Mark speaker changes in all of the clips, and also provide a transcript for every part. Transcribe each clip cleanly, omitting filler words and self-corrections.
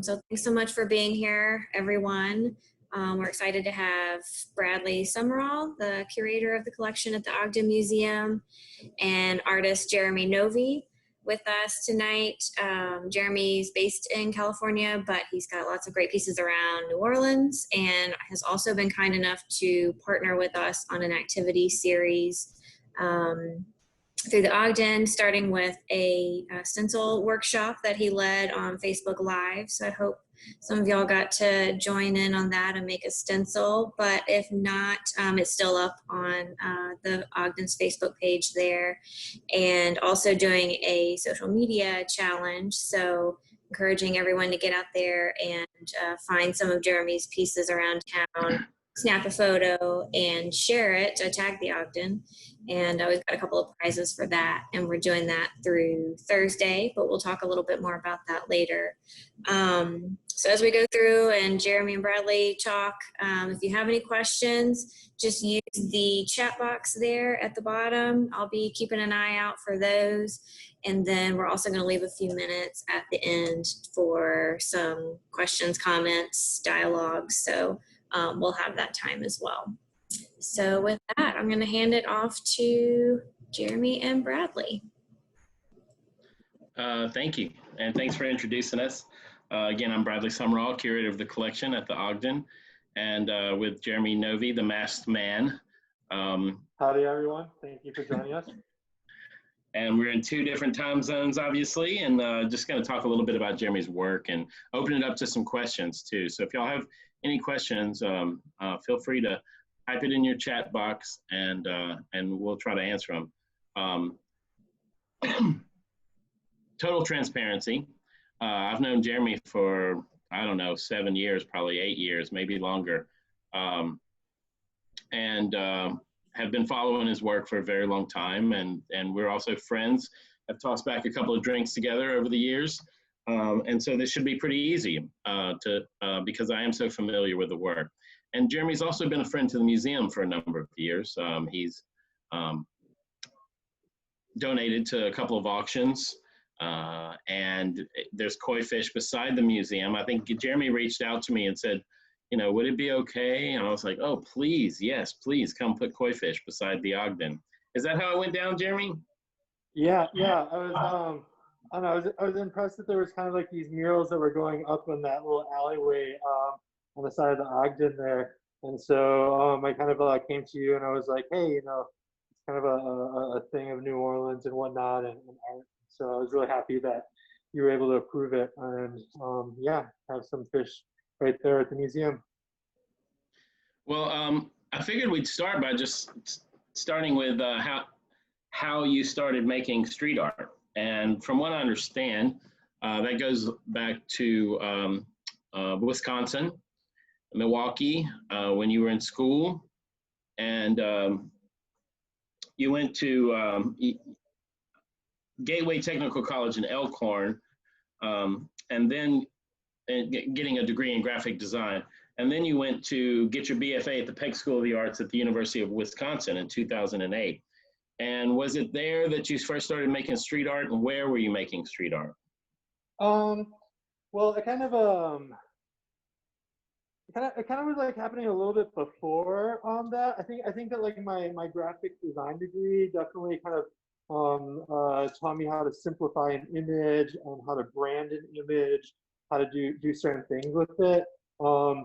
Speaker 1: So thanks so much for being here, everyone. We're excited to have Bradley Sumrall, the curator of the collection at the Ogden Museum, and artist Jeremy Novy with us tonight. Jeremy's based in California, but he's got lots of great pieces around New Orleans and has also been kind enough to partner with us on an activity series through the Ogden, starting with a stencil workshop that he led on Facebook Live. So I hope some of y'all got to join in on that and make a stencil, but if not, it's still up on the Ogden's Facebook page there, and also doing a social media challenge. So encouraging everyone to get out there and find some of Jeremy's pieces around town, snap a photo and share it, tag the Ogden. And we've got a couple of prizes for that. And we're doing that through Thursday, but we'll talk a little bit more about that later. So as we go through and Jeremy and Bradley talk, if you have any questions, just use the chat box there at the bottom. I'll be keeping an eye out for those. And then we're also going to leave a few minutes at the end for some questions, comments, dialogue. So we'll have that time as well. So with that, I'm going to hand it off to Jeremy and Bradley.
Speaker 2: Thank you, and thanks for introducing us. Again, I'm Bradley Sumrall, curator of the collection at the Ogden, and with Jeremy Novy, the masked man.
Speaker 3: Howdy, everyone. Thank you for joining us.
Speaker 2: And we're in 2 different time zones, obviously, and just going to talk a little bit about Jeremy's work and open it up to some questions, too. So if y'all have any questions, feel free to type it in your chat box, and we'll try to answer them. Total transparency. I've known Jeremy for, I don't know, 7 years, probably 8 years, maybe longer, and have been following his work for a very long time. And we're also friends. I've tossed back a couple of drinks together over the years. And so this should be pretty easy because I am so familiar with the work. And Jeremy's also been a friend to the museum for a number of years. He's donated to a couple of auctions, and there's koi fish beside the museum. I think Jeremy reached out to me and said, you know, would it be okay? And I was like, oh, please, yes, please come put koi fish beside the Ogden. Is that how it went down, Jeremy?
Speaker 3: Yeah. I was impressed that there was kind of like these murals that were going up in that little alleyway on the side of the Ogden there. And so I kind of came to you and I was like, hey, you know, it's kind of a thing of New Orleans and whatnot and art. So I was really happy that you were able to approve it and yeah, have some fish right there at the museum.
Speaker 2: Well, I figured we'd start by just starting with how you started making street art. And from what I understand, that goes back to Wisconsin, Milwaukee, when you were in school, and you went to Gateway Technical College in Elkhorn, and then getting a degree in graphic design. And then you went to get your BFA at the Peck School of the Arts at the University of Wisconsin in 2008. And was it there that you first started making street art, and where were you making street art?
Speaker 3: Well, it kind of was like happening a little bit before that. I think that like my graphic design degree definitely kind of taught me how to simplify an image and how to brand an image, how to do certain things with it. But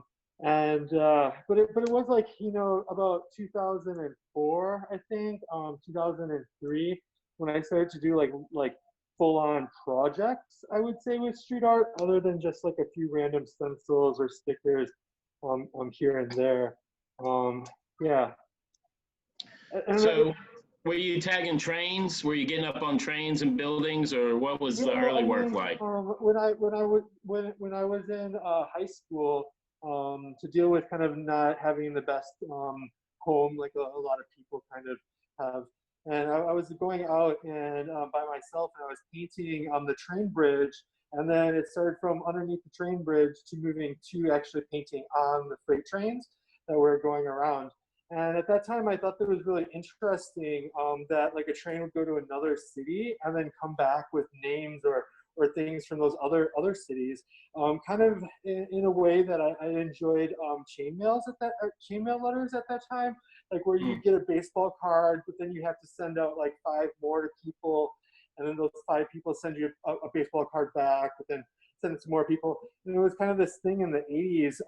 Speaker 3: it was like, you know, about 2004, I think, 2003, when I started to do like full-on projects, I would say, with street art, other than just like a few random stencils or stickers here and there. Yeah.
Speaker 2: So were you tagging trains? Were you getting up on trains and buildings, or what was the early work like?
Speaker 3: When I was in high school, to deal with kind of not having the best home like a lot of people kind of have, and I was going out and by myself, and I was painting on the train bridge, and then it started from underneath the train bridge to moving to actually painting on the freight trains that were going around. And at that time, I thought that was really interesting that like a train would go to another city and then come back with names or or things from those other cities, kind of in a way that I enjoyed chainmail letters at that time, like where you get a baseball card, but then you have to send out like 5 more to people, and then those 5 people send you a baseball card back, but then send it to more people. And it was kind of this thing in the 80s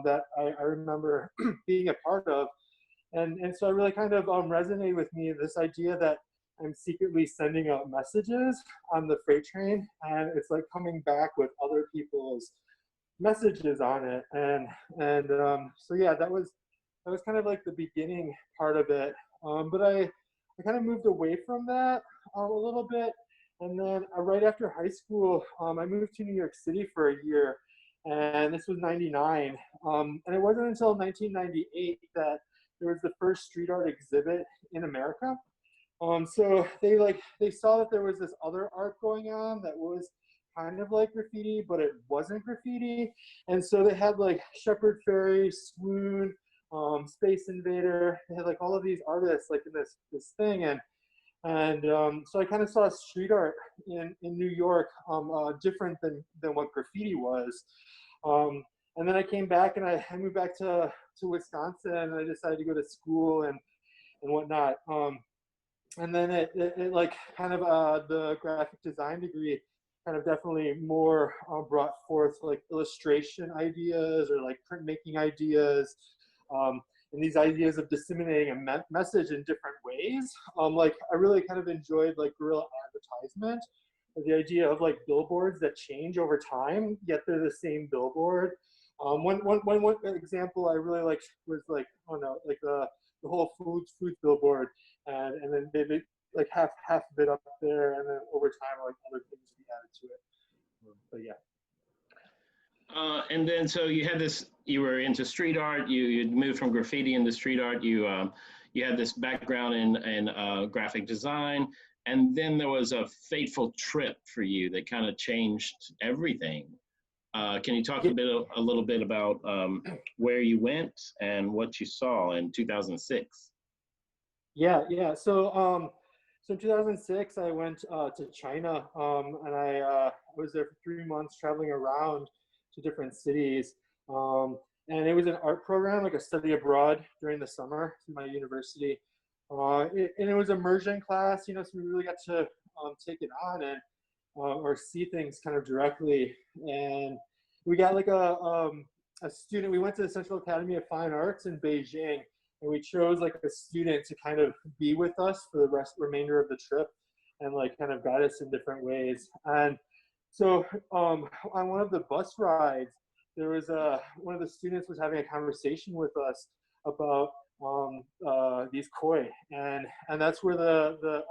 Speaker 3: that I remember being a part of. And so it really kind of resonated with me, this idea that I'm secretly sending out messages on the freight train, and it's like coming back with other people's messages on it. So yeah, that was kind of like the beginning part of it. But I kind of moved away from that a little bit. And then right after high school, I moved to New York City for a year, and this was '99. And it wasn't until 1998 that there was the first street art exhibit in America. So they saw that there was this other art going on that was kind of like graffiti, but it wasn't graffiti. And so they had like Shepard Fairey, Swoon, Space Invader. They had like all of these artists like in this thing, and so I kind of saw street art in New York different than what graffiti was. And then I came back and I moved back to Wisconsin, and I decided to go to school and whatnot. And then it like kind of the graphic design degree kind of definitely more brought forth like illustration ideas or like printmaking ideas, and these ideas of disseminating a message in different ways. Like I really kind of enjoyed like guerrilla advertisement, the idea of like billboards that change over time, yet they're the same billboard. One example I really liked was like, oh no, like the whole foods billboard, and then they like half of it up there, and then over time like other things would be added to it. But yeah.
Speaker 2: And then, so you had this, you were into street art, you'd moved from graffiti into street art, you had this background in graphic design, and then there was a fateful trip for you that kind of changed everything. Can you talk a little bit about where you went and what you saw in 2006?
Speaker 3: Yeah. So in 2006, I went to China, and I was there for 3 months traveling around to different cities. And it was an art program, like a study abroad during the summer through my university. And it was immersion class, so we really got to take it on and or see things kind of directly. And we got like a student. We went to the Central Academy of Fine Arts in Beijing, and we chose like a student to kind of be with us for the remainder of the trip and like kind of guide us in different ways. And so on one of the bus rides, there was one of the students was having a conversation with us about these koi, and that's where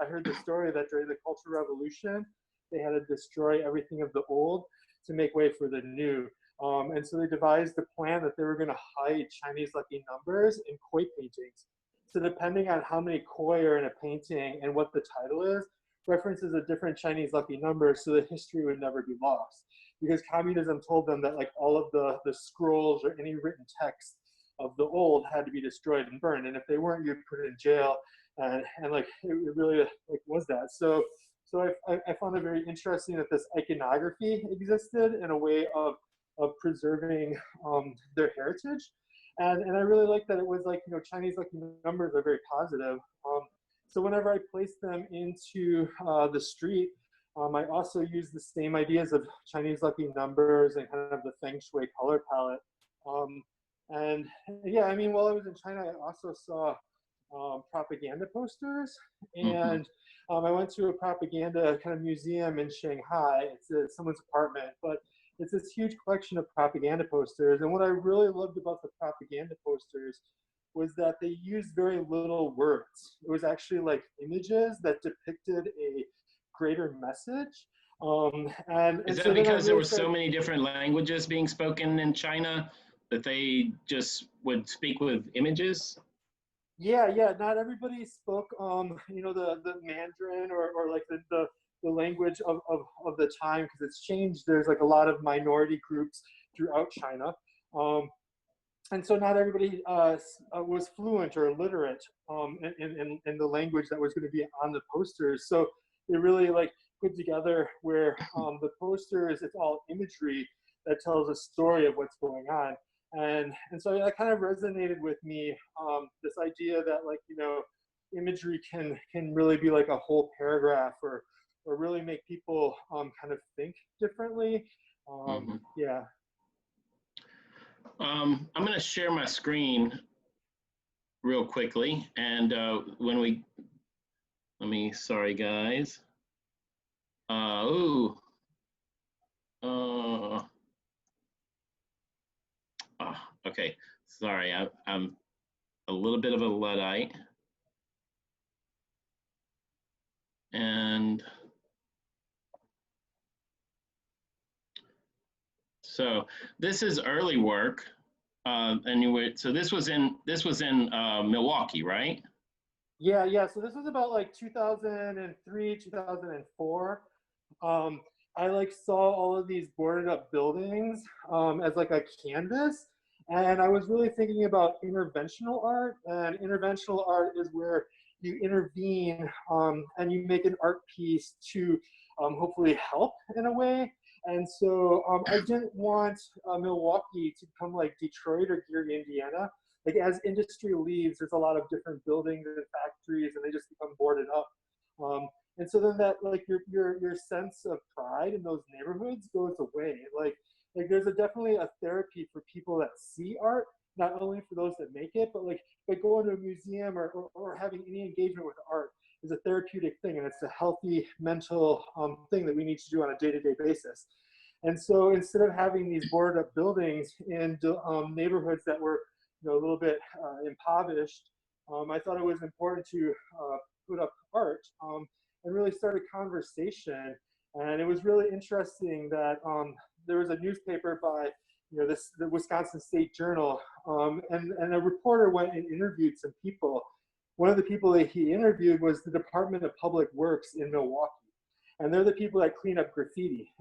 Speaker 3: I heard the story that during the Cultural Revolution they had to destroy everything of the old to make way for the new. And so they devised a plan that they were going to hide Chinese lucky numbers in koi paintings. So depending on how many koi are in a painting and what the title is, references a different Chinese lucky number, so the history would never be lost. Because communism told them that like all of the scrolls or any written text of the old had to be destroyed and burned, and if they weren't, you'd put it in jail. And like it really like was that. So I found it very interesting that this iconography existed in a way of preserving their heritage, and I really like that it was like Chinese lucky numbers are very positive. So whenever I placed them into the street, I also used the same ideas of Chinese lucky numbers and kind of the feng shui color palette. And yeah, I mean, while I was in China, I also saw propaganda posters, and I went to a propaganda kind of museum in Shanghai. It's someone's apartment, but it's this huge collection of propaganda posters. And what I really loved about the propaganda posters was that they used very little words. It was actually like images that depicted a greater message.
Speaker 2: Is that because there were so many different languages being spoken in China that they just would speak with images?
Speaker 3: Yeah. Not everybody spoke, the Mandarin or like the language of the time, because it's changed. There's like a lot of minority groups throughout China. And so not everybody was fluent or literate in the language that was going to be on the posters. So they really like put together where the posters, it's all imagery that tells a story of what's going on. And so that kind of resonated with me, this idea that, like, you know, imagery can really be like a whole paragraph, or really make people kind of think differently. Yeah.
Speaker 2: I'm going to share my screen real quickly, and sorry guys. Okay, sorry, I'm a little bit of a Luddite. And so this is early work. So this was in Milwaukee, right?
Speaker 3: Yeah. So this was about like 2003, 2004. I like saw all of these boarded up buildings as like a canvas, and I was really thinking about interventional art. And interventional art is where you intervene and you make an art piece to hopefully help in a way. And so I didn't want Milwaukee to become like Detroit or Gary, Indiana. Like, as industry leaves, there's a lot of different buildings and factories, and they just become boarded up. And so then that, like, your sense of pride in those neighborhoods goes away. Like there's definitely a therapy for people that see art, not only for those that make it, but like going to a museum or having any engagement with art is a therapeutic thing, and it's a healthy mental thing that we need to do on a day-to-day basis. And so instead of having these boarded up buildings in neighborhoods that were, you know, a little bit impoverished, I thought it was important to put up art and really start a conversation. And it was really interesting that there was a newspaper by, you know, the Wisconsin State Journal, and a reporter went and interviewed some people. One of the people that he interviewed was the Department of Public Works in Milwaukee, and they're the people that clean up graffiti.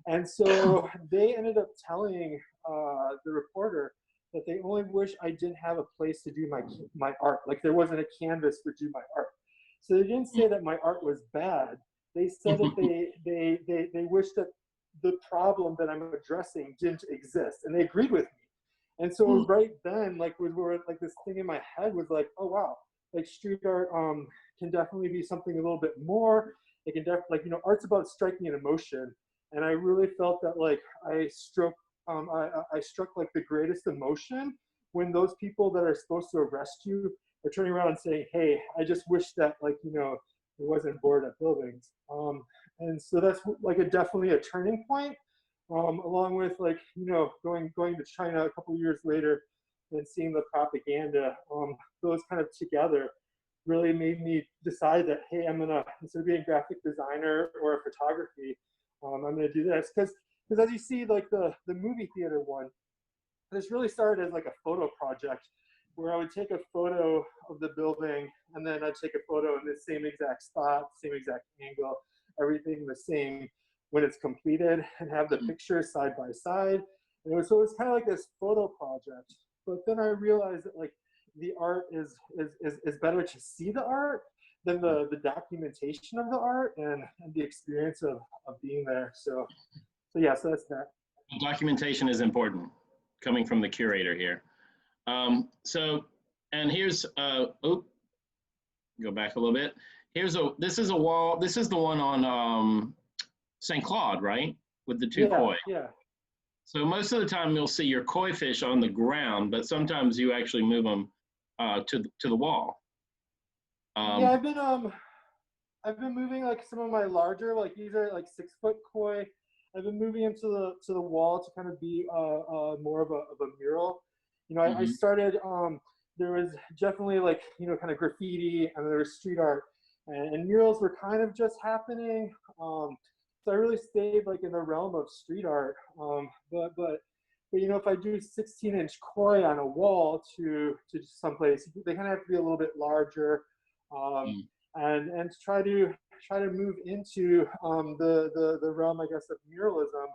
Speaker 3: And so they ended up telling the reporter that they only wish I didn't have a place to do my art. Like, there wasn't a canvas for do my art. So they didn't say that my art was bad. They said that they wish that the problem that I'm addressing didn't exist, and they agreed with me. And so right then, like, like this thing in my head was like, oh wow, like street art can definitely be something a little bit more. It can definitely, like, you know, art's about striking an emotion, and I really felt that, like, I struck like the greatest emotion when those people that are supposed to arrest you are turning around and saying, hey, I just wish that, like, you know, it wasn't boarded up buildings. And so that's like definitely a turning point, along with, like, you know, going to China a couple of years later and seeing the propaganda. Those kind of together really made me decide that, hey, I'm gonna, instead of being a graphic designer or a photography, I'm gonna do this. Because as you see, like the movie theater one, this really started as like a photo project where I would take a photo of the building, and then I'd take a photo in the same exact spot, same exact angle, everything the same when it's completed, and have the pictures side by side. And so it was kind of like this photo project. But then I realized that, like, the art is better to see the art than the documentation of the art and the experience of being there. So yeah, so that's that.
Speaker 2: Documentation is important, coming from the curator here. And here's, go back a little bit. This is a wall, this is the one on St. Claude, right? With the two koi.
Speaker 3: Yeah.
Speaker 2: So most of the time you'll see your koi fish on the ground, but sometimes you actually move them to the wall.
Speaker 3: Yeah, I've been moving, like, some of my larger, like, these are like 6-foot koi. I've been moving them to the wall to kind of be more of a mural. You know, I started, there was definitely, like, you know, kind of graffiti, and there was street art, and murals were kind of just happening. So I really stayed, like, in the realm of street art. But you know, if I do 16-inch koi on a wall to someplace, they kind of have to be a little bit larger, and to try to move into the realm, I guess, of muralism,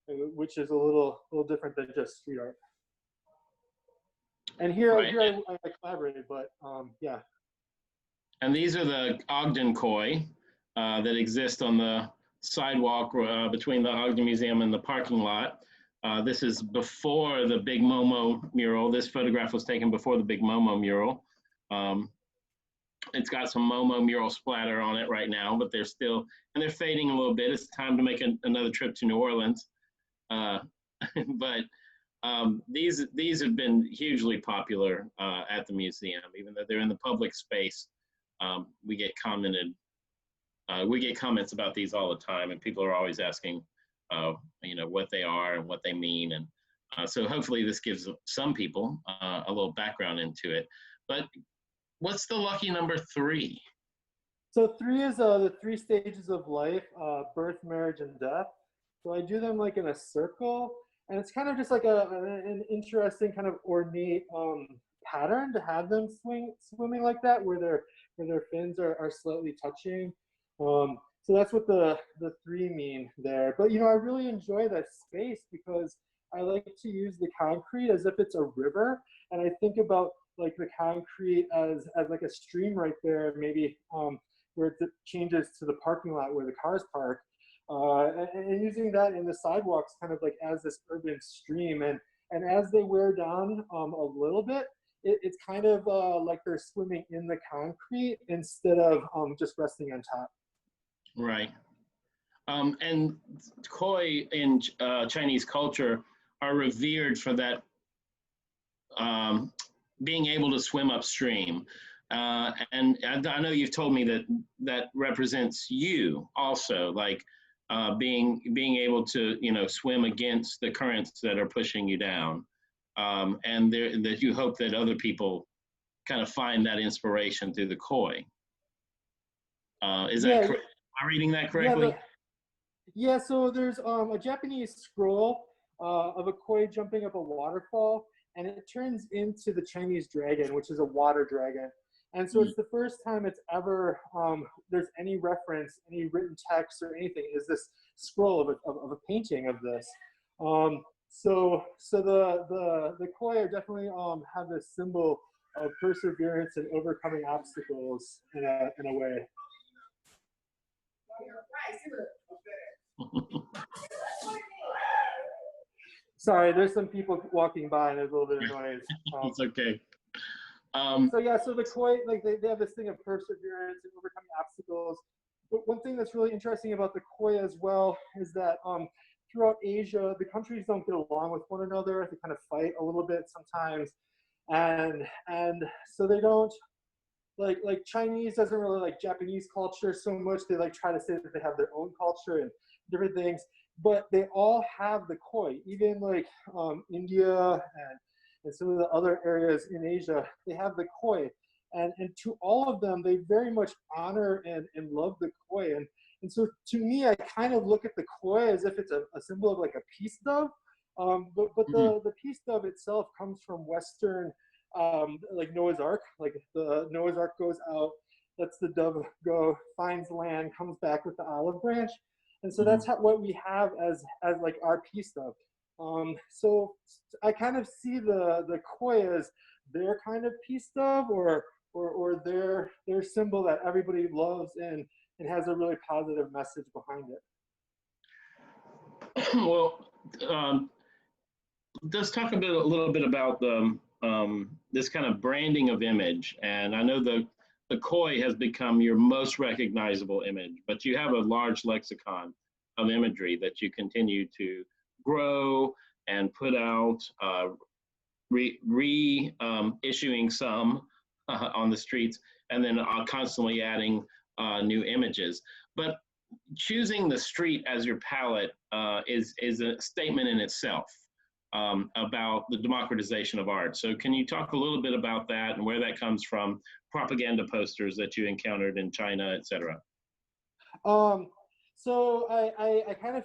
Speaker 3: which is a little different than just street art. And here I collaborated, but yeah.
Speaker 2: And these are the Ogden Koi. that exist on the sidewalk between the Ogden Museum and the parking lot. This is before the Big Momo mural. This photograph was taken before the Big Momo mural. It's got some Momo mural splatter on it right now, but they're still, and they're fading a little bit. It's time to make another trip to New Orleans. But these have been hugely popular at the museum, even though they're in the public space. We get comments about these all the time, and people are always asking, you know, what they are and what they mean. And so hopefully this gives some people a little background into it. But what's the lucky number 3?
Speaker 3: So 3 is the 3 stages of life: birth, marriage, and death. So I do them like in a circle, and it's kind of just like an interesting kind of ornate pattern to have them swimming like that, where their fins are slightly touching. So that's what the 3 mean there. But, you know, I really enjoy that space because I like to use the concrete as if it's a river, and I think about like the concrete as like a stream right there, maybe where it changes to the parking lot where the cars park, and using that in the sidewalks kind of like as this urban stream. And as they wear down a little bit, it's kind of like they're swimming in the concrete instead of just resting on top.
Speaker 2: Right. And koi in Chinese culture are revered for that being able to swim upstream. And I know you've told me that represents you also, like being able to, you know, swim against the currents that are pushing you down. And that you hope that other people kind of find that inspiration through the koi. Is that correct? Am I reading that correctly?
Speaker 3: Yeah, so there's a Japanese scroll of a koi jumping up a waterfall, and it turns into the Chinese dragon, which is a water dragon. And so it's the first time it's ever, there's any reference, any written text or anything, is this scroll of a painting of this. So the koi are definitely have this symbol of perseverance and overcoming obstacles in a way. Sorry, there's some people walking by and there's a little bit of noise.
Speaker 2: It's okay.
Speaker 3: So yeah, so the koi, like they have this thing of perseverance and overcoming obstacles. But one thing that's really interesting about the koi as well is that throughout Asia, the countries don't get along with one another. They kind of fight a little bit sometimes, and so they don't like Chinese doesn't really like Japanese culture so much. They like try to say that they have their own culture and different things, but they all have the koi. Even like India and some of the other areas in Asia, they have the koi. And to all of them, they very much honor and love the koi. And so to me, I kind of look at the koi as if it's a symbol of like a peace dove. But the peace dove itself comes from Western, like Noah's Ark. Like the Noah's Ark goes out, lets the dove go, finds land, comes back with the olive branch. And so that's what we have as like our peace dove. So I kind of see the koi as their kind of peace dove, or their symbol that everybody loves and has a really positive message behind it.
Speaker 2: Well, let's talk a little bit about the this kind of branding of image. And I know the koi has become your most recognizable image, but you have a large lexicon of imagery that you continue to grow and put out, issuing some on the streets, and then constantly adding new images. But choosing the street as your palette is a statement in itself about the democratization of art. So can you talk a little bit about that and where that comes from, propaganda posters that you encountered in China, et cetera?
Speaker 3: So I kind of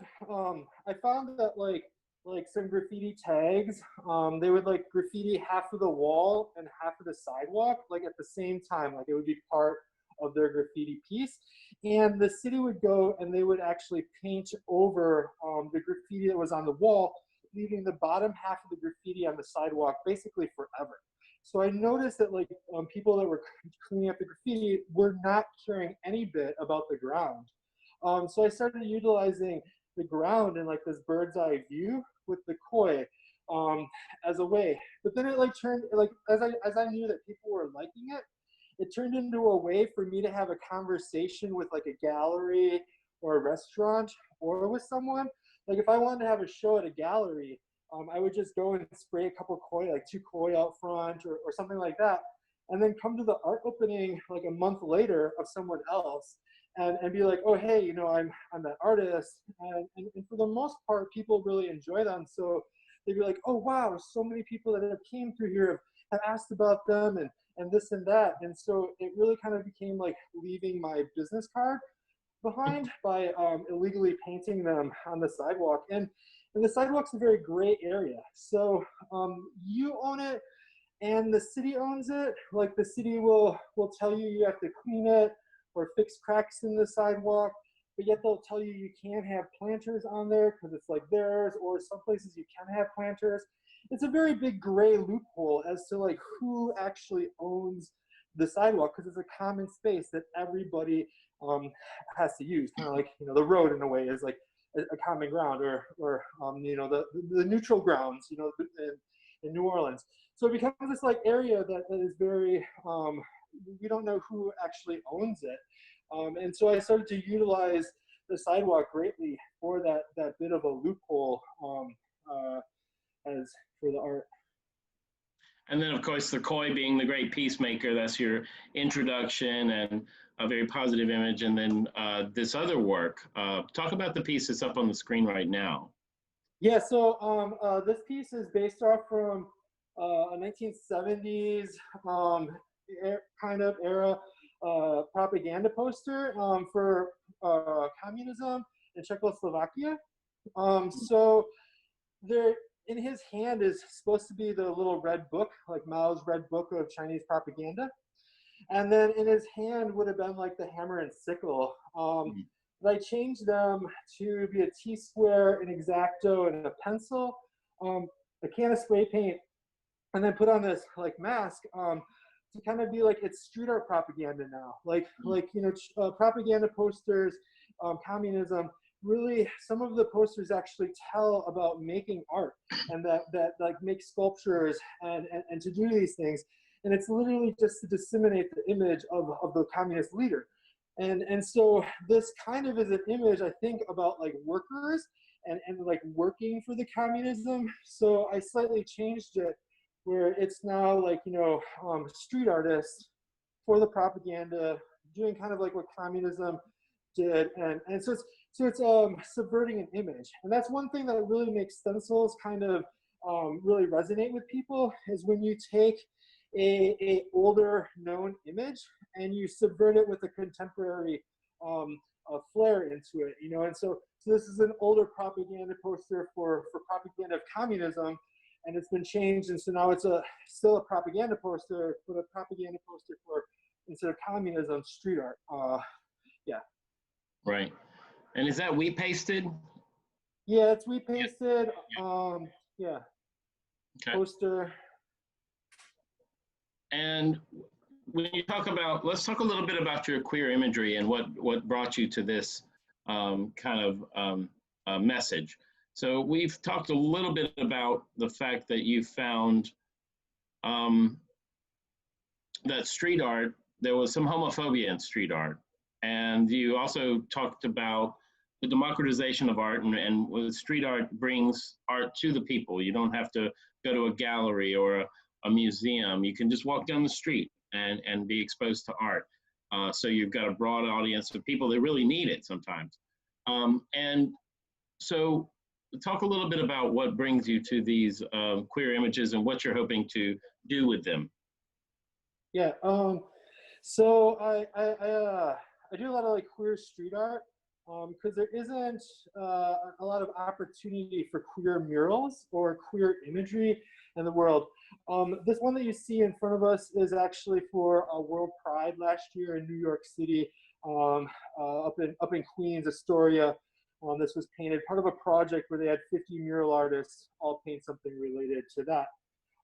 Speaker 3: I found that like some graffiti tags, they would like graffiti half of the wall and half of the sidewalk, like at the same time, like it would be part of their graffiti piece. And the city would go and they would actually paint over the graffiti that was on the wall, leaving the bottom half of the graffiti on the sidewalk basically forever. So I noticed that like people that were cleaning up the graffiti were not caring any bit about the ground. So I started utilizing the ground in like this bird's eye view with the koi as a way. But then it like turned like as I knew that people were liking it, it turned into a way for me to have a conversation with like a gallery or a restaurant or with someone. Like if I wanted to have a show at a gallery, I would just go and spray a couple koi, like 2 koi out front or something like that, and then come to the art opening like a month later of someone else and be like, oh, hey, you know, I'm that artist. And for the most part, people really enjoy them. So they'd be like, oh, wow, so many people that have came through here have asked about them and this and that. And so it really kind of became like leaving my business card behind by illegally painting them on the sidewalk. And the sidewalk's a very gray area. So you own it and the city owns it. Like the city will tell you you have to clean it or fix cracks in the sidewalk, but yet they'll tell you you can't have planters on there because it's like theirs, or some places you can have planters. It's a very big gray loophole as to like who actually owns the sidewalk, because it's a common space that everybody has to use. Kind of like, you know, the road in a way is like a common ground, or you know, the neutral grounds, you know, in New Orleans. So it becomes this like area that is very, we don't know who actually owns it. And so I started to utilize the sidewalk greatly for that bit of a loophole as for the art.
Speaker 2: And then, of course, the koi being the great peacemaker, that's your introduction and a very positive image. And then this other work, talk about the piece that's up on the screen right now.
Speaker 3: Yeah, so this piece is based off from a 1970s kind of era propaganda poster for communism in Czechoslovakia. So there, in his hand is supposed to be the little red book, like Mao's red book of Chinese propaganda. And then in his hand would have been like the hammer and sickle. But I changed them to be a T-square, an X-Acto, and a pencil, a can of spray paint, and then put on this like mask to kind of be like, it's street art propaganda now. Like you know, propaganda posters, communism. Really, some of the posters actually tell about making art and that like make sculptures and to do these things. And it's literally just to disseminate the image of the communist leader. And so this kind of is an image, I think, about like workers and like working for the communism. So I slightly changed it where it's now like, you know, street artists for the propaganda, doing kind of like what communism did. And so it's subverting an image. And that's one thing that really makes stencils kind of really resonate with people, is when you take a older known image and you subvert it with a contemporary flair into it, you know. And so this is an older propaganda poster for propaganda of communism, and it's been changed, and so now it's still a propaganda poster, but a propaganda poster for, instead of communism, street art. Yeah.
Speaker 2: Right. And is that wheat pasted?
Speaker 3: Yeah, it's wheat pasted. Yeah.
Speaker 2: Okay.
Speaker 3: Poster.
Speaker 2: And when you talk about, let's talk a little bit about your queer imagery and what brought you to this kind of message. So we've talked a little bit about the fact that you found that street art, there was some homophobia in street art. And you also talked about the democratization of art, and with street art brings art to the people. You don't have to go to a gallery or a museum. You can just walk down the street and be exposed to art. So you've got a broad audience of people that really need it sometimes. And so talk a little bit about what brings you to these queer images and what you're hoping to do with them.
Speaker 3: Yeah, so I do a lot of like queer street art because there isn't a lot of opportunity for queer murals or queer imagery in the world. This one that you see in front of us is actually for World Pride last year in New York City, up in Queens, Astoria. This was painted, part of a project where they had 50 mural artists all paint something related to that.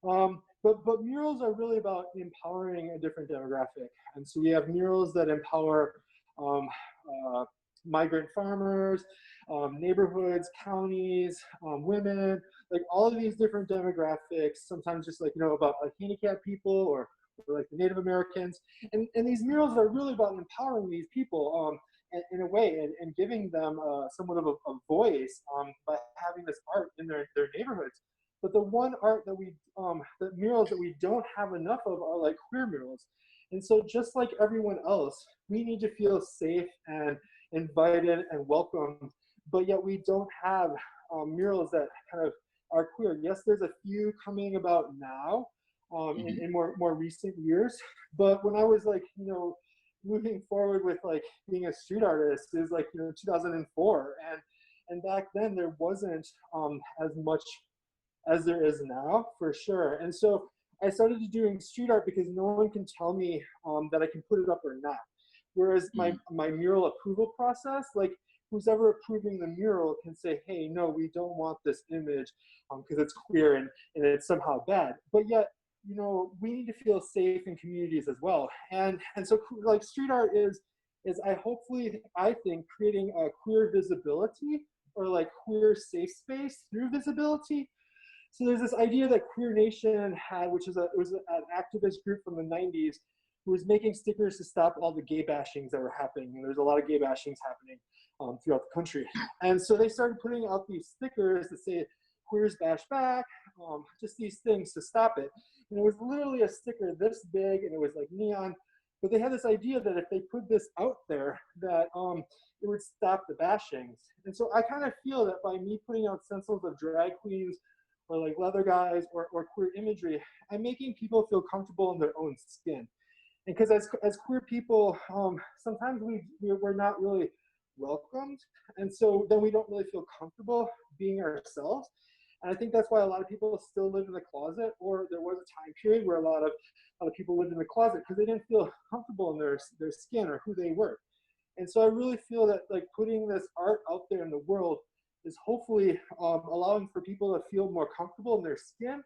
Speaker 3: But murals are really about empowering a different demographic. And so we have murals that empower um, migrant farmers, neighborhoods, counties, women, like all of these different demographics, sometimes just like, about like handicapped people or like the Native Americans. And these murals are really about empowering these people in a way and giving them somewhat of a voice by having this art in their neighborhoods. But the one art that the murals that we don't have enough of are like queer murals. And so just like everyone else, we need to feel safe and invited and welcomed, but yet we don't have murals that kind of are queer. Yes, there's a few coming about now in more recent years, but when I was like, moving forward with like being a street artist is like, 2004. And back then there wasn't as much as there is now, for sure. And so I started doing street art because no one can tell me that I can put it up or not. Whereas my mural approval process, like who's ever approving the mural can say, hey, no, we don't want this image because it's queer and it's somehow bad. But yet, we need to feel safe in communities as well. And so like street art is I think creating a queer visibility or like queer safe space through visibility. So there's this idea that Queer Nation had, which was an activist group from the 90s, who was making stickers to stop all the gay bashings that were happening. And there's a lot of gay bashings happening throughout the country. And so they started putting out these stickers that say, queers bash back, just these things to stop it. And it was literally a sticker this big, and it was like neon. But they had this idea that if they put this out there, that it would stop the bashings. And so I kind of feel that by me putting out stencils of drag queens, or like leather guys or queer imagery, I'm making people feel comfortable in their own skin. And because as queer people, sometimes we're not really welcomed. And so then we don't really feel comfortable being ourselves. And I think that's why a lot of people still live in the closet, or there was a time period where a lot of people lived in the closet because they didn't feel comfortable in their skin or who they were. And so I really feel that like putting this art out there in the world is hopefully allowing for people to feel more comfortable in their skin,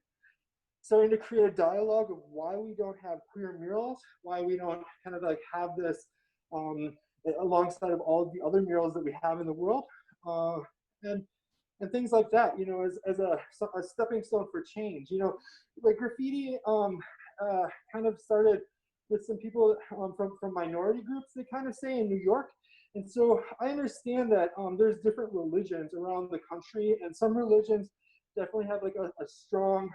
Speaker 3: starting to create a dialogue of why we don't have queer murals, why we don't kind of like have this alongside of all of the other murals that we have in the world, and things like that, as a stepping stone for change. Like graffiti kind of started with some people from minority groups, they kind of say, in New York. And so I understand that there's different religions around the country, and some religions definitely have like a strong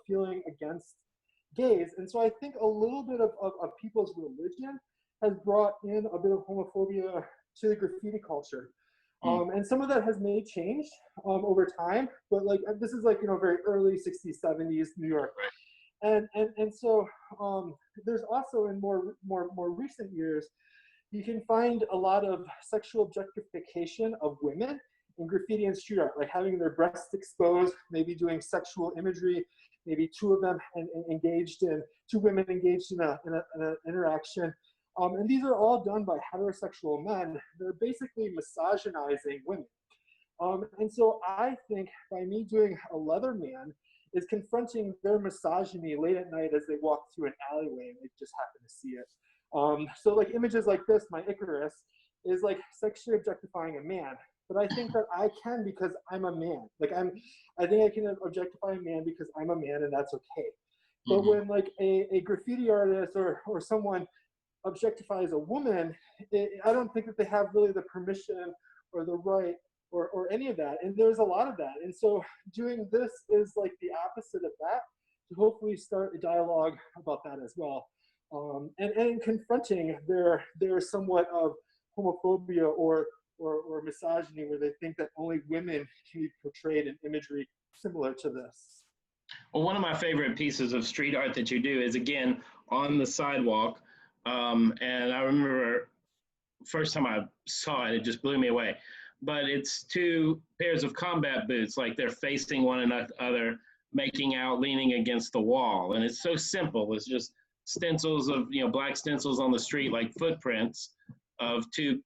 Speaker 3: feeling against gays. And so I think a little bit of people's religion has brought in a bit of homophobia to the graffiti culture. And some of that has made change over time, but like this is like, very early 60s, 70s New York. And so there's also in more recent years, you can find a lot of sexual objectification of women in graffiti and street art, like having their breasts exposed, maybe doing sexual imagery, maybe two women engaged in an interaction. And these are all done by heterosexual men. They're basically misogynizing women. And so I think by me doing a leather man is confronting their misogyny late at night as they walk through an alleyway and they just happen to see it. So like images like this, my Icarus, is like sexually objectifying a man. But I think that I can because I'm a man. Like I think I can objectify a man because I'm a man, and that's okay. But when like a graffiti artist or someone objectifies a woman, I don't think that they have really the permission or the right or any of that. And there's a lot of that. And so doing this is like the opposite of that, to hopefully start a dialogue about that as well. And confronting their somewhat of homophobia or misogyny, where they think that only women can be portrayed in imagery similar to this.
Speaker 2: Well, one of my favorite pieces of street art that you do is, again, on the sidewalk. And I remember first time I saw it, it just blew me away. But it's two pairs of combat boots, like they're facing one another, making out, leaning against the wall. And it's so simple. It's just stencils of, black stencils on the street, like footprints of two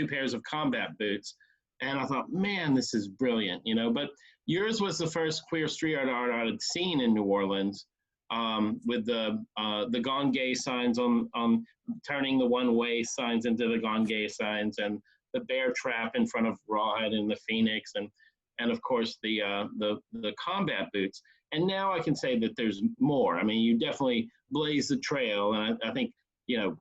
Speaker 2: pairs of combat boots. And I thought, man, this is brilliant, But yours was the first queer street art I'd seen in New Orleans, with the Gone Gay signs on turning the one-way signs into the Gone Gay signs, and the bear trap in front of Rawhide and the Phoenix, and of course the combat boots. And now I can say that there's more. I mean, you definitely blaze the trail, and I think, you know,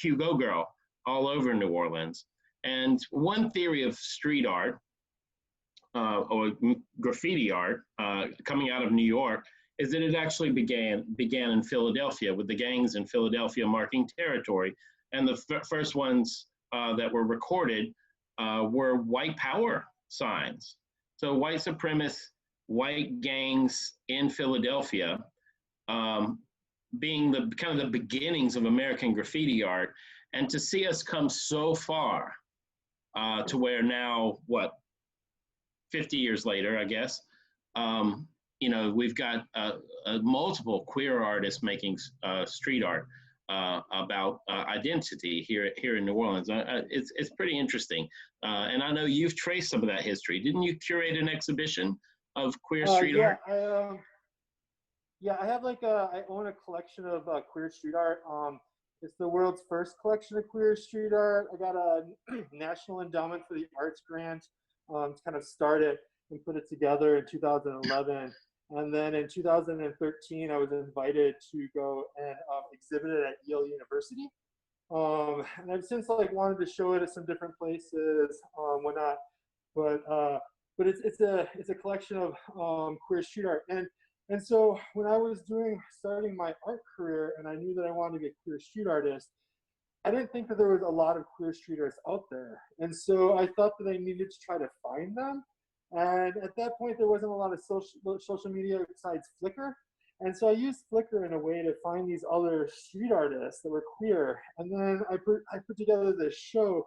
Speaker 2: Hugo Girl all over New Orleans. And one theory of street art, or graffiti art, coming out of New York, is that it actually began in Philadelphia, with the gangs in Philadelphia marking territory. And the first ones that were recorded were white power signs. So white supremacist, white gangs in Philadelphia, being the kind of the beginnings of American graffiti art. And to see us come so far to where now, what, 50 years later, I guess, you know, we've got multiple queer artists making street art about identity here in New Orleans. It's pretty interesting. And I know you've traced some of that history. Didn't you curate an exhibition of queer street art?
Speaker 3: Yeah, I have I own a collection of queer street art. It's the world's first collection of queer street art. I got a National Endowment for the Arts grant to kind of start it and put it together in 2011. And then in 2013, I was invited to go and exhibit it at Yale University. And I've since wanted to show it at some different places, whatnot. But it's a collection of queer street art. And so when I was starting my art career, and I knew that I wanted to be a queer street artist, I didn't think that there was a lot of queer street artists out there. And so I thought that I needed to try to find them. And at that point, there wasn't a lot of social media besides Flickr. And so I used Flickr in a way to find these other street artists that were queer. And then I put together this show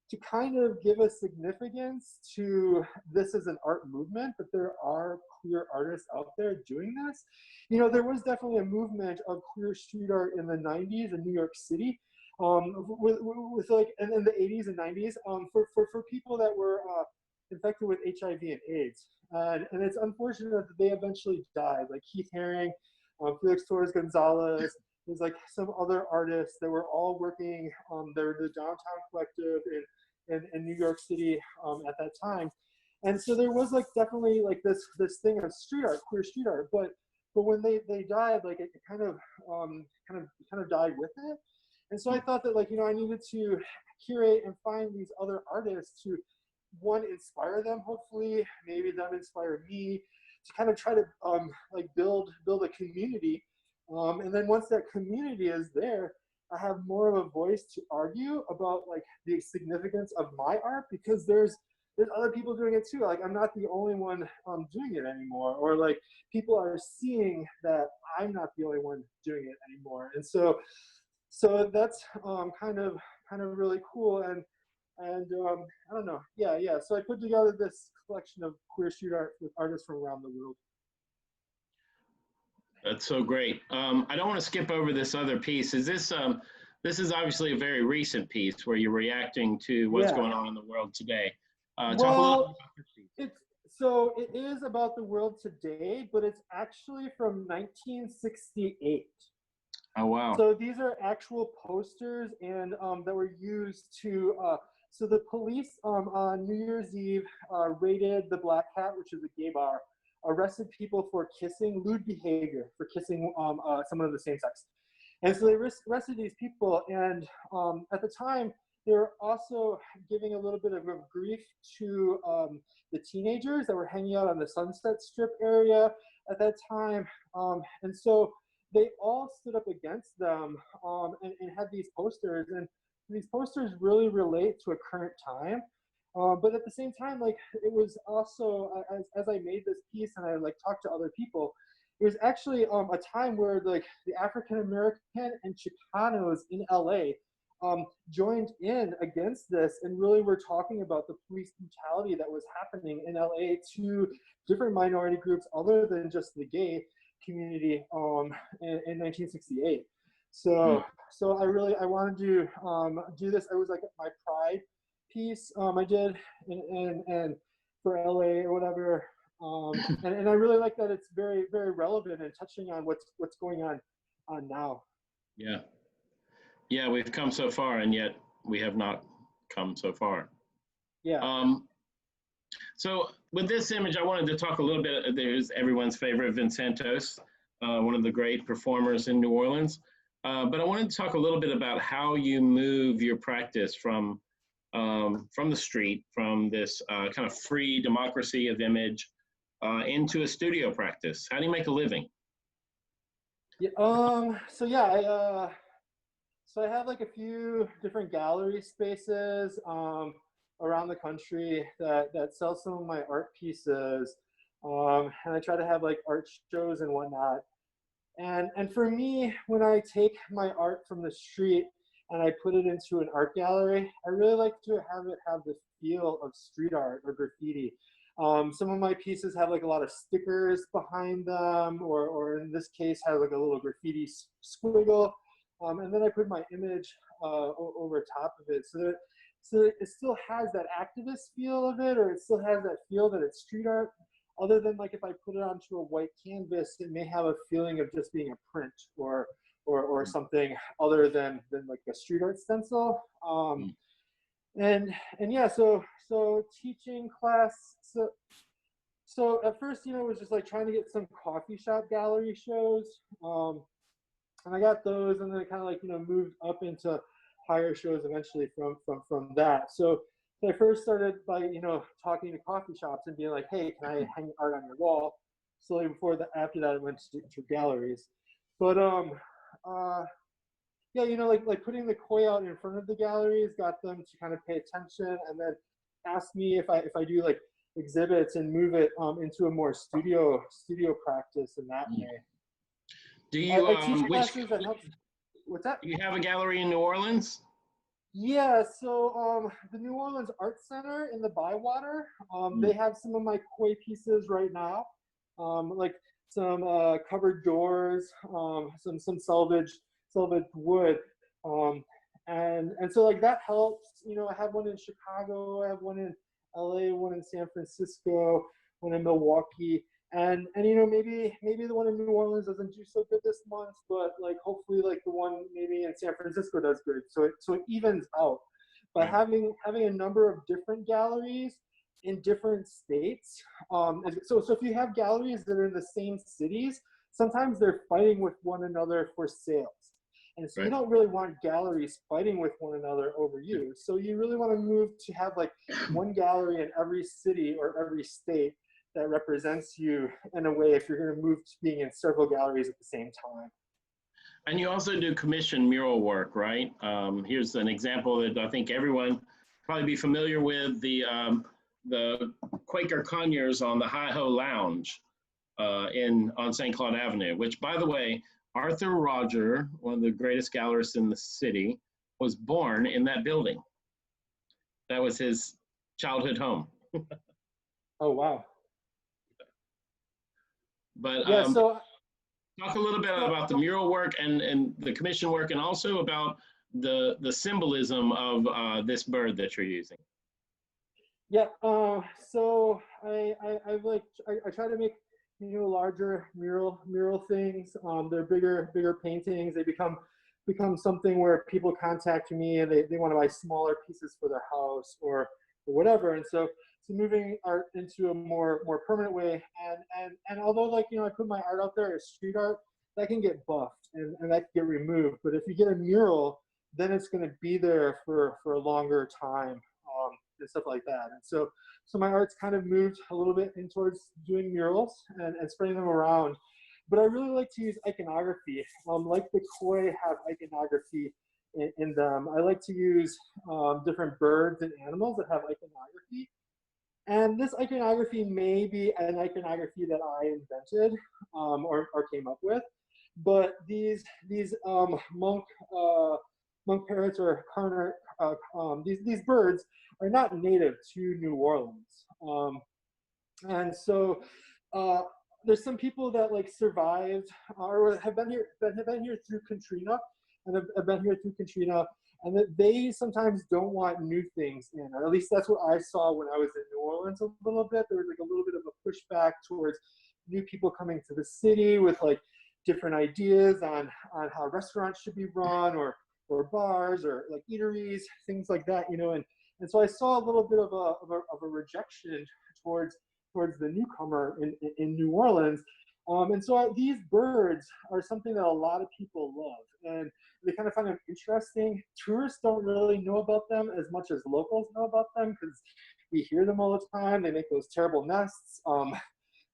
Speaker 3: to kind of give a significance to this as an art movement, that there are queer artists out there doing this. You know, there was definitely a movement of queer street art in the 90s in New York City, with and in the 80s and 90s, for people that were infected with HIV and AIDS. And it's unfortunate that they eventually died, like Keith Haring, Felix Torres Gonzalez. There's some other artists that were all working. They're the Downtown Collective in New York City at that time. And so there was definitely this thing of street art, queer street art. But when they died, it kind of died with it. And so I thought that I needed to curate and find these other artists to, one, inspire them, hopefully, maybe them inspire me, to kind of try to build a community. And then once that community is there, I have more of a voice to argue about the significance of my art, because there's other people doing it too. I'm not the only one doing it anymore, or people are seeing that I'm not the only one doing it anymore. And so that's kind of really cool. And I don't know. Yeah. So I put together this collection of queer street art with artists from around the world.
Speaker 2: That's so great. I don't want to skip over this other piece. Is this is obviously a very recent piece where you're reacting to what's going on in the world today. Talk a little bit about this piece.
Speaker 3: It is about the world today, but it's actually from 1968.
Speaker 2: Oh, wow.
Speaker 3: So these are actual posters and that were used to, so the police on New Year's Eve raided the Black Hat, which is a gay bar, arrested people for kissing, lewd behavior, for kissing someone of the same sex. And so they arrested these people, and at the time, they were also giving a little bit of grief to the teenagers that were hanging out on the Sunset Strip area at that time. And so they all stood up against them and had these posters. And these posters really relate to a current time. But at the same time, it was also, as I made this piece and I talked to other people, it was actually a time where the African American and Chicanos in LA joined in against this, and really were talking about the police brutality that was happening in LA to different minority groups other than just the gay community in 1968. So I wanted to do this. It was my pride piece I did and for LA or whatever. And I really like that it's very, very relevant and touching on what's going on now.
Speaker 2: Yeah. Yeah, we've come so far, and yet we have not come so far.
Speaker 3: Yeah.
Speaker 2: So with this image, I wanted to talk a little bit. There's everyone's favorite, Vinsantos, one of the great performers in New Orleans. But I wanted to talk a little bit about how you move your practice from the street, from this kind of free democracy of image into a studio practice. How do you make a living?
Speaker 3: Yeah. So yeah, so I have like a few different gallery spaces around the country that sell some of my art pieces, and I try to have like art shows and whatnot. And for me, when I take my art from the street and I put it into an art gallery, I really like to have it have the feel of street art or graffiti. Some of my pieces have like a lot of stickers behind them, or in this case, have like a little graffiti squiggle. And then I put my image over top of it, so it still has that activist feel of it, or it still has that feel that it's street art. Other than like if I put it onto a white canvas, it may have a feeling of just being a print or something other than like a street art stencil. And yeah, so teaching class. So at first, it was just like trying to get some coffee shop gallery shows. And I got those, and then it kind of like moved up into higher shows eventually from that. So I first started by talking to coffee shops and being like, hey, can I hang art on your wall? Slowly after that it went to galleries. But yeah, like putting the koi out in front of the galleries got them to kind of pay attention, and then ask me if I do like exhibits and move it into a more studio practice in that way.
Speaker 2: Do you
Speaker 3: I teach classes that help. What's that?
Speaker 2: Do you have a gallery in New Orleans?
Speaker 3: Yeah, so the New Orleans Art Center in the Bywater, they have some of my koi pieces right now, like some covered doors, some salvaged wood, and so like that helps. I have one in Chicago, I have one in LA, one in San Francisco, one in Milwaukee. And maybe the one in New Orleans doesn't do so good this month, but like hopefully like the one maybe in San Francisco does good. So it evens out. By having a number of different galleries in different states. So if you have galleries that are in the same cities, sometimes they're fighting with one another for sales. And so you don't really want galleries fighting with one another over you. So you really want to move to have like one gallery in every city or every state that represents you in a way if you're going to move to being in several galleries at the same time.
Speaker 2: And you also do commission mural work, right? Here's an example that I think everyone probably be familiar with, the Quaker Conyers on the Hi-Ho Lounge on St. Claude Avenue, which, by the way, Arthur Roger, one of the greatest gallerists in the city, was born in that building. That was his childhood home.
Speaker 3: Oh, wow.
Speaker 2: But
Speaker 3: yeah, so
Speaker 2: talk a little bit about the mural work and the commission work, and also about the symbolism of this bird that you're using.
Speaker 3: Yeah, so I try to make larger mural things. They're bigger paintings. They become something where people contact me and they want to buy smaller pieces for their house or whatever. And so moving art into a more permanent way, and although like I put my art out there as street art, that can get buffed and that can get removed. But if you get a mural, then it's going to be there for a longer time, and stuff like that. And so my art's kind of moved a little bit in towards doing murals and spreading them around. But I really like to use iconography. Like the koi have iconography in them. I like to use different birds and animals that have iconography. And this iconography may be an iconography that I invented or came up with, but these monk parrots or carner, these birds are not native to New Orleans, and so there's some people that like survived or have been here through Katrina, and have been here through Katrina. and that they sometimes don't want new things in, or at least that's what I saw when I was in New Orleans a little bit. There was like a little bit of a pushback towards new people coming to the city with like different ideas on how restaurants should be run, or bars, or like eateries, things like that, you know. And so I saw a little bit of a rejection towards the newcomer in New Orleans. And so these birds are something that a lot of people love, and they kind of find them interesting. Tourists don't really know about them as much as locals know about them, because we hear them all the time. They make those terrible nests.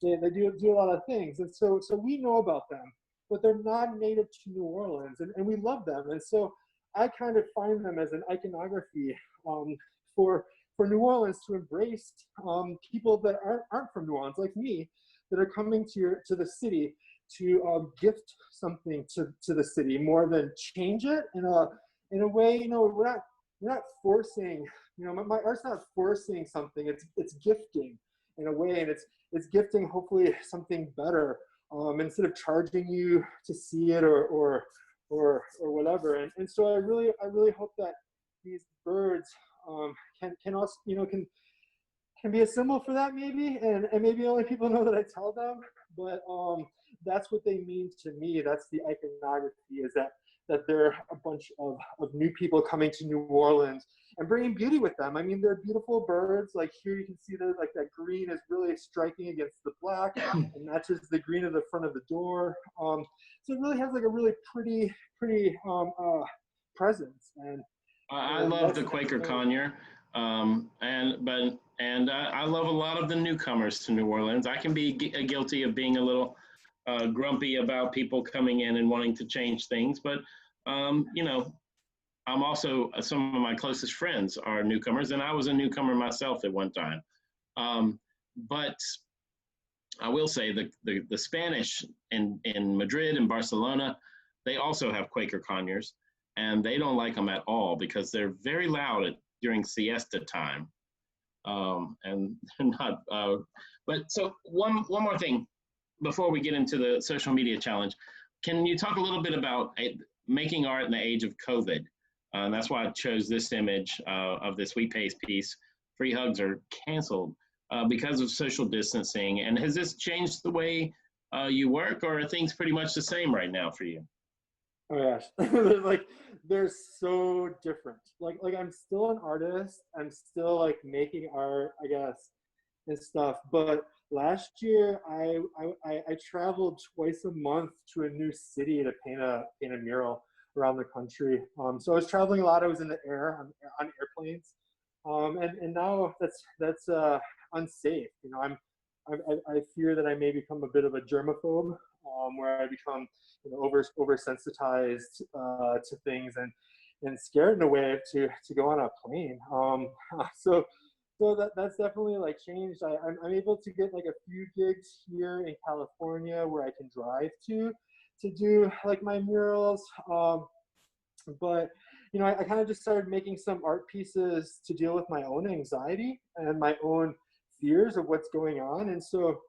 Speaker 3: They do a lot of things, and so we know about them, but they're not native to New Orleans, and we love them. And so I kind of find them as an iconography for New Orleans to embrace people that aren't from New Orleans, like me, that are coming to the city to gift something to the city more than change it in a way. You know, we're not forcing. You know, my art's not forcing something. It's gifting in a way, and it's gifting hopefully something better, instead of charging you to see it or whatever. And so I really hope that these birds can also, you know, can be a symbol for that, maybe, and maybe only people know that I tell them, but that's what they mean to me. That's the iconography, is that they're a bunch of new people coming to New Orleans and bringing beauty with them. I mean, they're beautiful birds. Like here you can see that like that green is really striking against the black and matches the green of the front of the door. So it really has like a really pretty presence. And
Speaker 2: I love the Quaker conure. And I love a lot of the newcomers to New Orleans. I can be guilty of being a little grumpy about people coming in and wanting to change things, but you know, I'm also, some of my closest friends are newcomers, and I was a newcomer myself at one time. But I will say the Spanish in Madrid and Barcelona, they also have Quaker conures, and they don't like them at all because they're very loud during siesta time. And they're not, but so one more thing before we get into the social media challenge. Can you talk a little bit about making art in the age of COVID? And that's why I chose this image of this We Pace piece. Free hugs are canceled because of social distancing. And has this changed the way you work, or are things pretty much the same right now for you?
Speaker 3: Oh gosh, they're so different. Like I'm still an artist. I'm still like making art, I guess, and stuff. But last year, I traveled twice a month to a new city to paint a mural around the country. So I was traveling a lot. I was in the air on airplanes, and now that's unsafe. You know, I fear that I may become a bit of a germaphobe, where I become, you know, oversensitized to things and scared in a way to go on a plane. So that's definitely like changed. I'm able to get like a few gigs here in California where I can drive to do like my murals. But you know, I kind of just started making some art pieces to deal with my own anxiety and my own fears of what's going on. And so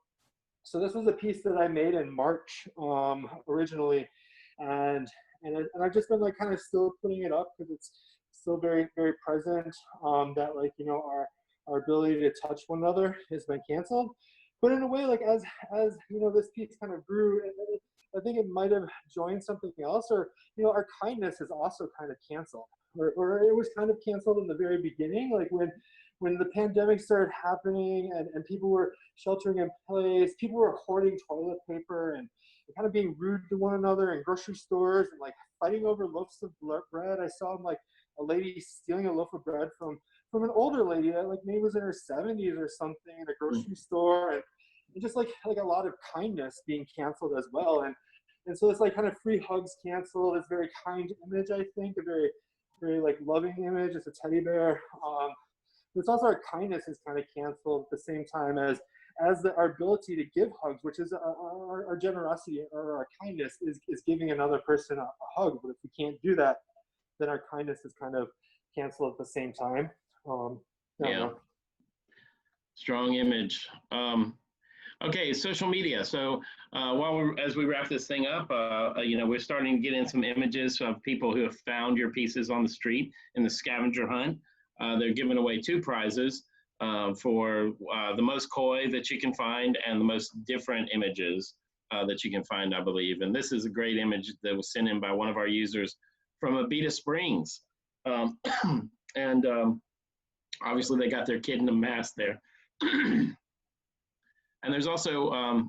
Speaker 3: this was a piece that I made in March originally, and I've just been like kind of still putting it up because it's still very, very present. That, like, you know, our ability to touch one another has been canceled. But in a way, like as you know, this piece kind of grew, I think it might have joined something else, or you know, our kindness is also kind of canceled, or it was kind of canceled in the very beginning, like when the pandemic started happening and people were sheltering in place, people were hoarding toilet paper and kind of being rude to one another in grocery stores and like fighting over loaves of bread. I saw like a lady stealing a loaf of bread from an older lady that like maybe was in her 70s or something in a grocery store, and just like a lot of kindness being canceled as well. And so it's like kind of free hugs canceled. It's a very kind image, I think, a very, very like loving image. It's a teddy bear. It's also our kindness is kind of canceled at the same time as our ability to give hugs, which is our generosity or our kindness is giving another person a hug. But if we can't do that, then our kindness is kind of canceled at the same time.
Speaker 2: Yeah. Strong image. Okay, social media. So as we wrap this thing up, we're starting to get in some images of people who have found your pieces on the street in the scavenger hunt. They're giving away 2 prizes for the most koi that you can find and the most different images that you can find, I believe. And this is a great image that was sent in by one of our users from Abita Springs. And obviously they got their kid in a mask there. And there's also,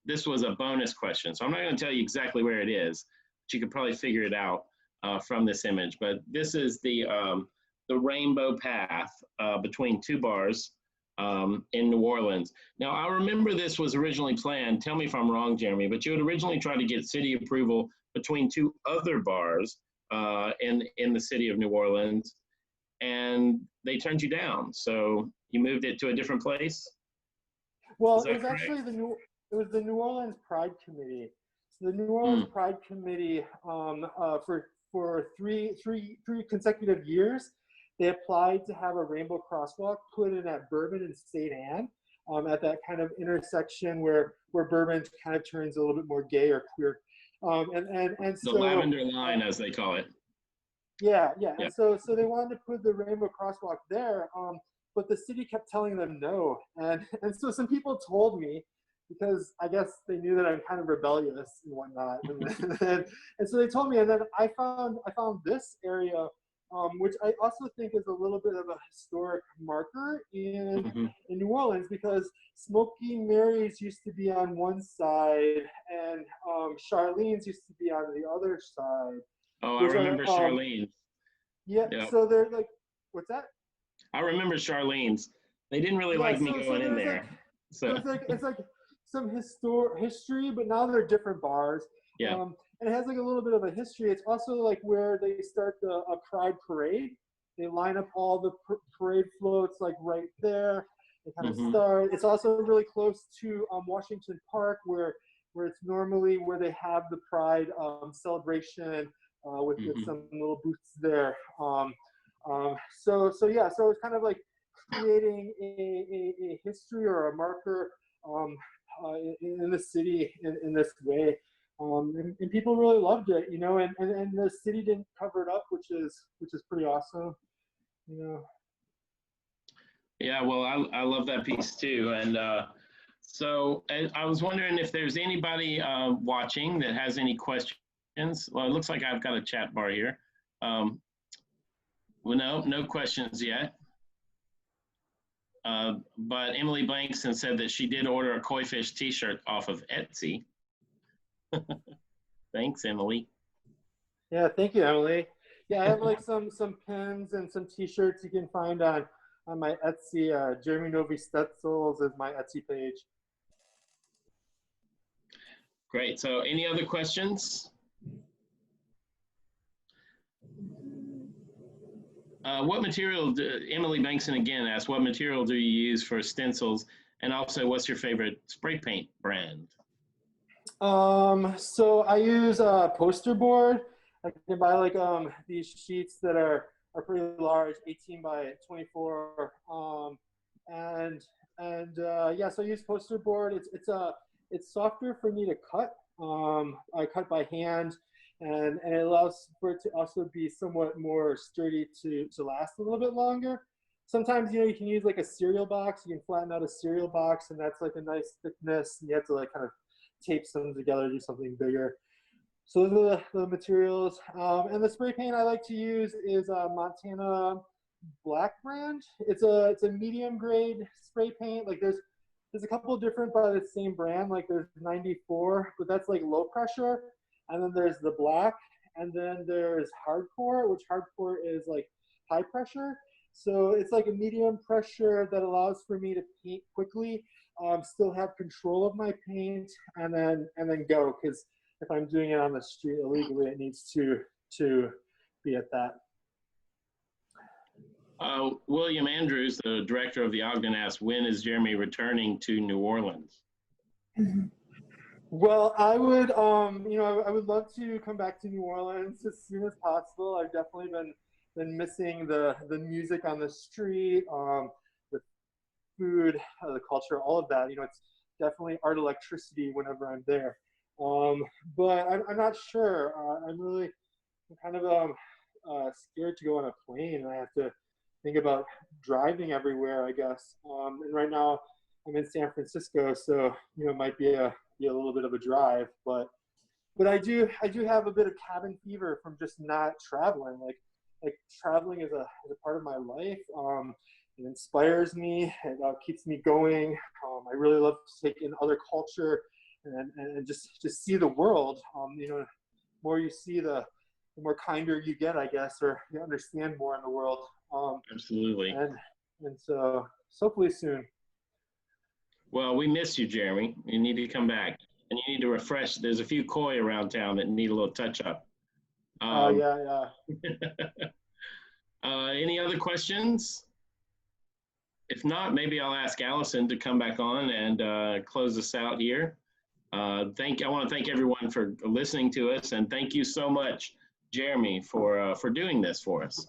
Speaker 2: this was a bonus question. So I'm not going to tell you exactly where it is, but you could probably figure it out from this image. But this is the rainbow path between 2 bars in New Orleans. Now, I remember this was originally planned. Tell me if I'm wrong, Jeremy, but you had originally tried to get city approval between 2 other bars in the city of New Orleans, and they turned you down. So you moved it to a different place?
Speaker 3: Well, it was actually the New Orleans Pride Committee. So the New Orleans Pride Committee, for three consecutive years, they applied to have a rainbow crosswalk put in at Bourbon and St. Anne, at that kind of intersection where Bourbon kind of turns a little bit more gay or queer. And
Speaker 2: The
Speaker 3: so,
Speaker 2: lavender line, as they call it.
Speaker 3: Yeah. And so they wanted to put the rainbow crosswalk there, but the city kept telling them no. And so some people told me, because I guess they knew that I'm kind of rebellious and whatnot. And so they told me, and then I found this area, which I also think is a little bit of a historic marker in New Orleans, because Smoky Mary's used to be on one side and Charlene's used to be on the other side.
Speaker 2: Oh, I remember Charlene's.
Speaker 3: Yeah, so they're like, what's that?
Speaker 2: I remember Charlene's. They didn't really like me going in there.
Speaker 3: It's like some history, but now they're different bars.
Speaker 2: Yeah.
Speaker 3: And it has like a little bit of a history. It's also like where they start a pride parade. They line up all the parade floats like right there. They kind of start. It's also really close to Washington Park, where it's normally where they have the pride celebration with some little booths there. So it's kind of like creating a history or a marker in the city in this way. And people really loved it, and the city didn't cover it up, which is pretty awesome,
Speaker 2: Yeah, well, I love that piece too. And so I was wondering if there's anybody watching that has any questions. Well, it looks like I've got a chat bar here. Well, no questions yet. But Emily Blankson said that she did order a koi fish t-shirt off of Etsy. Thanks, Emily.
Speaker 3: Yeah, thank you, Emily. Yeah, I have like some pins and some t-shirts you can find on my Etsy. Jeremy Novy Stencils is my Etsy page.
Speaker 2: Great. So any other questions? What material, Emily Bankson again asked, what material do you use for stencils? And also, what's your favorite spray paint brand?
Speaker 3: So I use a poster board. I can buy like these sheets that are pretty large, 18 by 24. Yeah, so I use poster board. It's softer for me to cut. I cut by hand, and it allows for it to also be somewhat more sturdy to last a little bit longer. Sometimes, you can use like a cereal box. You can flatten out a cereal box, and that's like a nice thickness. And you have to like kind of tape them together, do something bigger. So those are the materials. And the spray paint I like to use is Montana Black brand. It's a medium grade spray paint. Like there's a couple different by the same brand. Like there's 94, but that's like low pressure. And then there's the black, and then there's hardcore, which hardcore is like high pressure. So it's like a medium pressure that allows for me to paint quickly, still have control of my paint, and then go. Because if I'm doing it on the street illegally, it needs to be at that.
Speaker 2: William Andrews, the director of the Ogden, asked, when is Jeremy returning to New Orleans?
Speaker 3: Well, I would, I would love to come back to New Orleans as soon as possible. I've definitely been missing the music on the street, the food, the culture, all of that. You know, it's definitely art electricity whenever I'm there. But I'm not sure. I'm kind of scared to go on a plane, and I have to think about driving everywhere, I guess. And right now I'm in San Francisco, so you know, it might be a little bit of a drive, but I do have a bit of cabin fever from just not traveling. Like traveling is a part of my life. It inspires me. It keeps me going. I really love to take in other culture and just see the world. You know, the more you see, the more kinder you get, I guess, or you understand more in the world.
Speaker 2: Absolutely.
Speaker 3: And so hopefully soon.
Speaker 2: Well, we miss you, Jeremy. You need to come back, and you need to refresh. There's a few koi around town that need a little touch up.
Speaker 3: Yeah.
Speaker 2: Any other questions? If not, maybe I'll ask Allison to come back on and close us out here. I want to thank everyone for listening to us, and thank you so much, Jeremy, for doing this for us.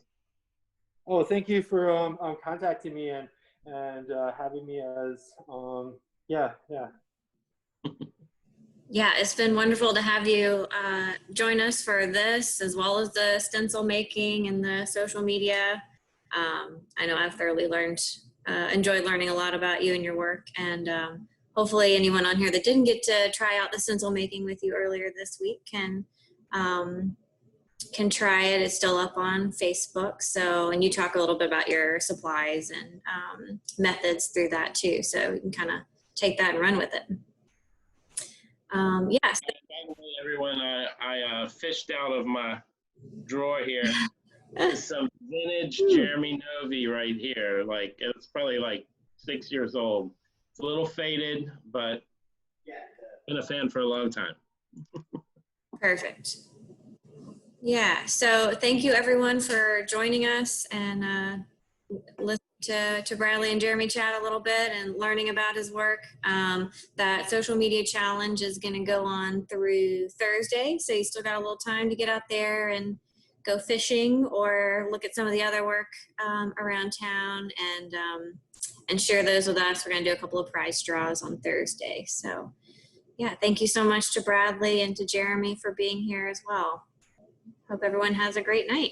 Speaker 3: Oh, thank you for contacting me and having me as yeah.
Speaker 1: Yeah, it's been wonderful to have you join us for this, as well as the stencil making and the social media. I know I've thoroughly enjoyed learning a lot about you and your work, and hopefully anyone on here that didn't get to try out the stencil making with you earlier this week can try it. It's still up on Facebook. So, and you talk a little bit about your supplies and methods through that too. So you can kind of take that and run with it. Yes.
Speaker 2: By the way, everyone, I fished out of my drawer here some vintage Jeremy Novy right here. Like, it's probably like 6 years old. It's a little faded, but been a fan for a long time.
Speaker 1: Perfect. Yeah, so thank you everyone for joining us and listening to Bradley and Jeremy chat a little bit and learning about his work. That social media challenge is going to go on through Thursday, so you still got a little time to get out there and go fishing or look at some of the other work around town and share those with us. We're going to do a couple of prize draws on Thursday. So yeah, thank you so much to Bradley and to Jeremy for being here as well. Hope everyone has a great night.